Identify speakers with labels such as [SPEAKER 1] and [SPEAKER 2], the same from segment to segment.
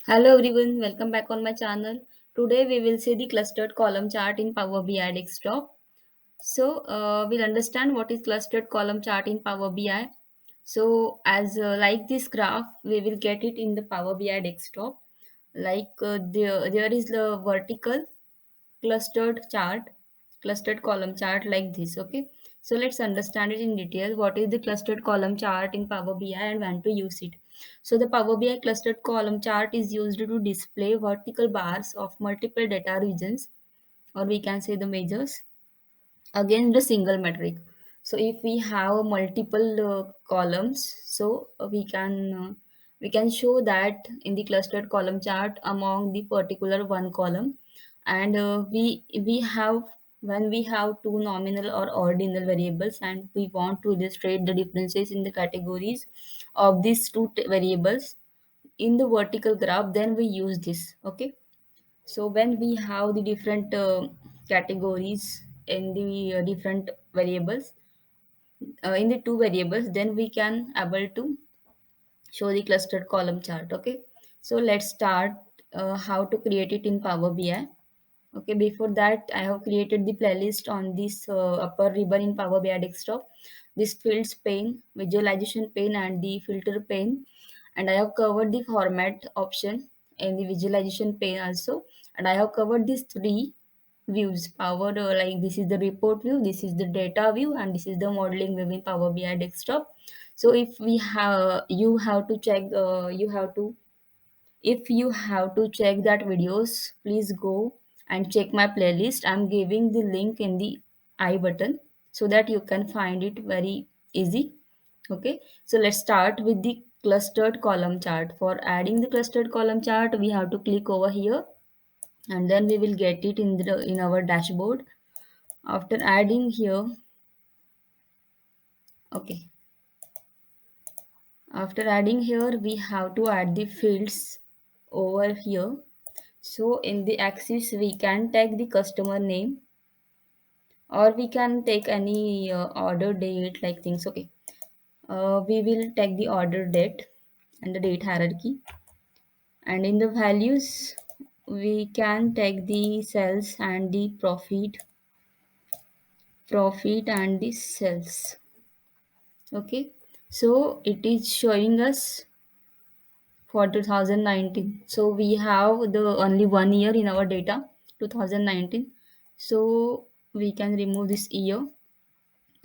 [SPEAKER 1] Hello everyone, welcome back on my channel. Today we will see the clustered column chart in Power BI desktop. We'll understand what is clustered column chart in Power BI. So as like this graph, we will get it in the Power BI desktop. There is the vertical clustered chart, clustered column chart like this. Okay, so let's understand it in detail. What is the clustered column chart in Power BI and when to use it? So the Power BI clustered column chart is used to display vertical bars of multiple data regions, or we can say the measures, against the single metric. So if we have multiple columns, we can show that in the clustered column chart among the particular one column. And we have, when we have two nominal or ordinal variables and we want to illustrate the differences in the categories of these variables in the vertical graph, then we use this. Okay, so when we have the different categories in the different variables, in the two variables, then we can able to show the clustered column chart. Okay, so let's start how to create it in Power BI. Okay, before that I have created the playlist on this upper ribbon in Power BI desktop, this fields pane, visualization pane and the filter pane. And I have covered the format option in the visualization pane also. And I have covered these three views power, like this is the report view, this is the data view, and this is the modeling view in Power BI desktop. So if we have, you have to check, if you have to check that videos, please go and check my playlist. I'm giving the link in the I button so that you can find it very easy. Okay, so let's start with the clustered column chart. For adding the clustered column chart, we have to click over here, and then we will get it in our dashboard. After adding here, okay, after adding here, we have to add the fields over here. So in the axis, we can take the customer name, or we can take any order date like things. Okay, we will take the order date and the date hierarchy. And in the values, we can take the sales and the profit and the sales. Okay, so it is showing us for 2019. So we have the only 1 year in our data, 2019. So we can remove this year,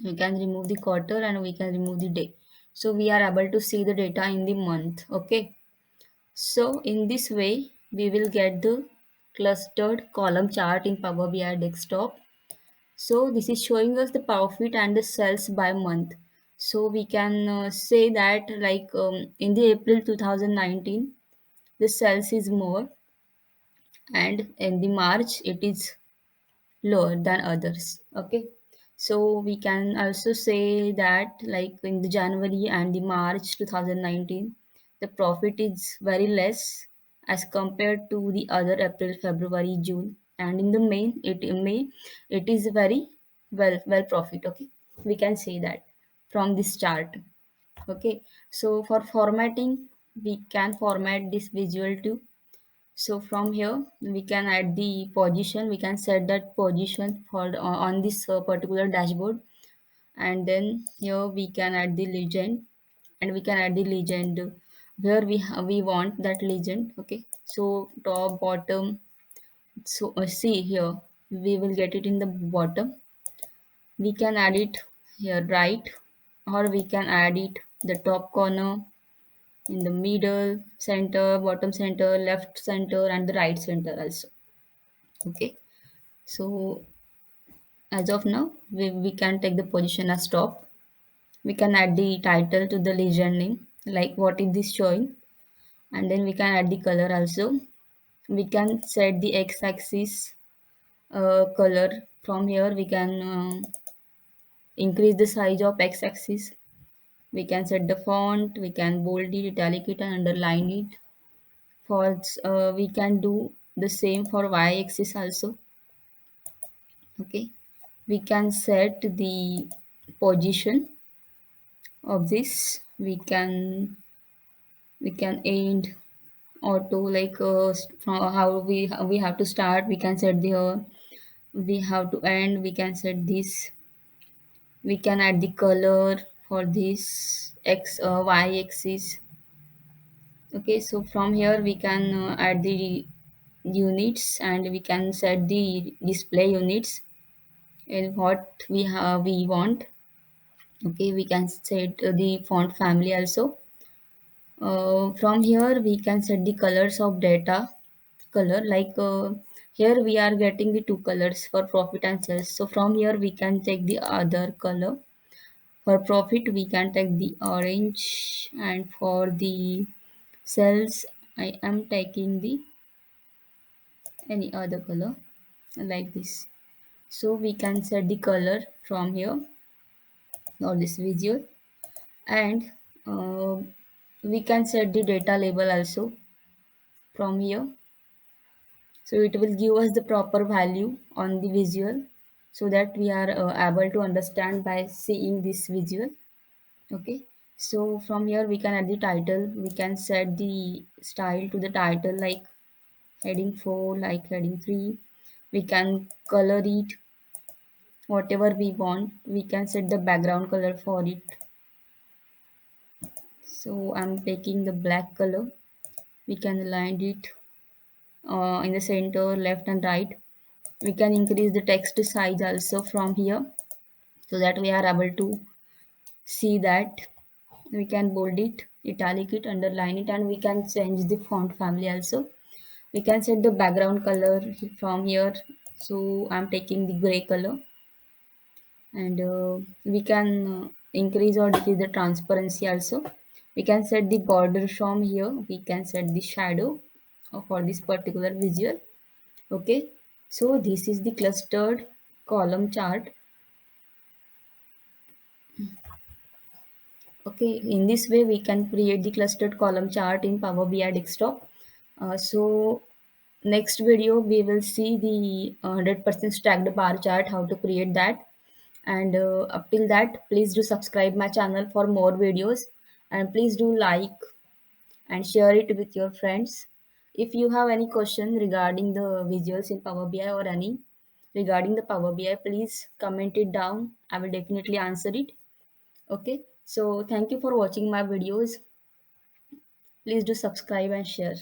[SPEAKER 1] we can remove the quarter, and we can remove the day. So we are able to see the data in the month. Okay, so in this way we will get the clustered column chart in Power BI desktop. So this is showing us the profit and the sales by month. So we can say that, like, in the April 2019 the sales is more, and in the March it is lower than others. Okay, so we can also say that, like, in the January and the March 2019 the profit is very less as compared to the other April, February, June. And in the May it is very well profit. Okay, we can say that from this chart. Okay, so for formatting, we can format this visual too. So from here we can add the position, we can set that position for on this particular dashboard. And then here we can add the legend, and we can add the legend where we want that legend. Okay, so top, bottom. So see here, we will get it in the bottom. We can add it here right, or we can add it the top corner, in the middle, center, bottom center, left center, and the right center also. Okay, so as of now we can take the position as top. We can add the title to the legend name, like what is this showing. And then we can add the color also. We can set the x-axis color. From here we can increase the size of x-axis. We can set the font, we can bold it, italic it, and underline it. For we can do the same for y-axis also. Okay, we can set the position of this. We can end auto, like from how we have to start, we can set the we have to end, we can set this. We can add the color for this x y axis. Okay, so from here we can add the units, and we can set the display units in what we want. Okay, we can set the font family also. From here we can set the colors of data color, like here we are getting the two colors for profit and sales, so from here we can take the other color. For profit we can take the orange, and for the cells I am taking the any other color like this. So we can set the color from here or this visual, and uh, we can set the data label also from here. So it will give us the proper value on the visual, so that we are able to understand by seeing this visual. Okay, so from here we can add the title, we can set the style to the title, like heading 4, like heading 3. We can color it whatever we want, we can set the background color for it. So I'm taking the black color, we can align it in the center, left and right. We can increase the text size also from here, so that we are able to see that. We can bold it, italic it, underline it, and we can change the font family also. We can set the background color from here, so I'm taking the gray color. And we can increase or decrease the transparency also. We can set the border from here, we can set the shadow for this particular visual. Okay, so this is the clustered column chart. Okay, in this way we can create the clustered column chart in Power BI desktop. So next video we will see the 100% stacked bar chart, how to create that. And up till that, please do subscribe my channel for more videos, and please do like and share it with your friends. If you have any question regarding the visuals in Power BI, or any regarding the Power BI, please comment it down. I will definitely answer it. Okay, so thank you for watching my videos. Please do subscribe and share.